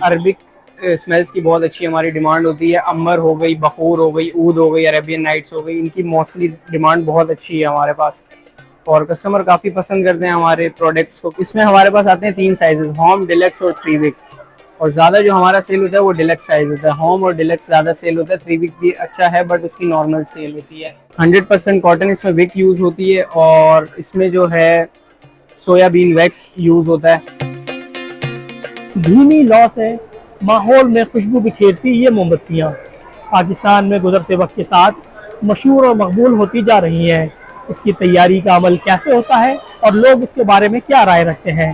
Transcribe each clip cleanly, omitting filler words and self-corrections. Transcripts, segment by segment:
Arabic smells की बहुत अच्छी हमारी डिमांड होती है। अंबर हो गई, बखूर हो गई, ऊद हो गई, अरेबियन नाइट्स हो गई, इनकी मोस्टली डिमांड बहुत अच्छी है हमारे पास और कस्टमर काफ़ी पसंद करते हैं हमारे प्रोडक्ट्स को। इसमें हमारे पास आते हैं 3 साइजेस, होम, डिलक्स और 3 वीक। और ज़्यादा जो हमारा सेल होता है वो डिलक्स साइज होता है। होम और डिलक्स ज़्यादा सेल होता है। 3 वीक भी अच्छा है बट उसकी नॉर्मल सेल होती है। 100% कॉटन इसमें विक यूज़ होती है और इसमें जो है सोयाबीन वैक्स यूज़ होता है। धीमी लौ से माहौल में खुशबू बिखेरती ये मोमबत्तियाँ पाकिस्तान में गुजरते वक्त के साथ मशहूर और मकबूल होती जा रही हैं। इसकी तैयारी का अमल कैसे होता है और लोग इसके बारे में क्या राय रखते हैं?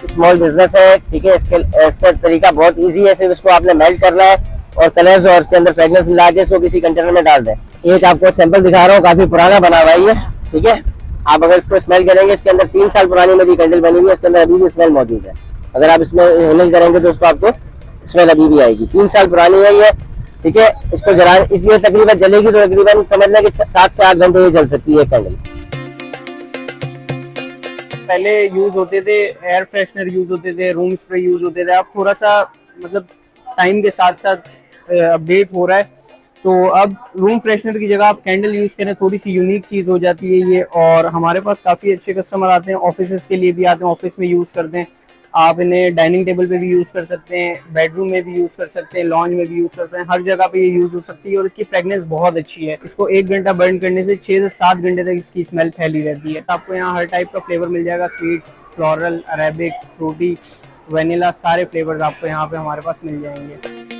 स्मॉल बिजनेस है, ठीक है। इसका तरीका बहुत इजी है। सिर्फ इसको आपने मेल्ट करना है और कलर्स और इसके अंदर फ्रेगनेंस मिला के इसको किसी कंटेनर में डाल दें। एक आपको सैंपल दिखा रहा हूँ, काफी पुराना बना हुआ है ये, ठीक है। आप अगर इसको स्मेल करेंगे, इसके अंदर 3 साल पुरानी मेरी कैंडल बनी हुई है, इसके अंदर अभी भी स्मेल मौजूद है। अगर आप इसमें इनहेल करेंगे तो उसको आपको स्मेल अभी भी आएगी। 3 साल पुरानी है ये, ठीक है। इसको जला, इसलिए तकरीबन जलेगी तो तकरीबन समझ लें कि 7 से 8 घंटे ये जल सकती है कैंडल। पहले यूज होते थे एयर फ्रेशनर यूज होते थे, रूम स्प्रे यूज होते थे। अब थोड़ा सा मतलब टाइम के साथ साथ अपडेट हो रहा है, तो अब रूम फ्रेशनर की जगह आप कैंडल यूज करें, थोड़ी सी यूनिक चीज हो जाती है ये। और हमारे पास काफी अच्छे कस्टमर आते हैं, ऑफिस के लिए भी आते हैं, ऑफिस में यूज करते हैं। आप इन्हें डाइनिंग टेबल पे भी यूज कर सकते हैं, बेडरूम में भी यूज कर सकते हैं, लॉन्ज में भी यूज करते हैं, हर जगह पे ये यूज हो सकती है। और इसकी फ्रेगनेंस बहुत अच्छी है। इसको 1 घंटा बर्न करने से 6 से 7 घंटे तक इसकी स्मेल फैली रहती है। आपको यहाँ हर टाइप का फ्लेवर मिल जाएगा, sweet, floral, Arabic, fruity, vanilla, सारे फ्लेवर्स आपको यहाँ पे हमारे पास मिल जाएंगे।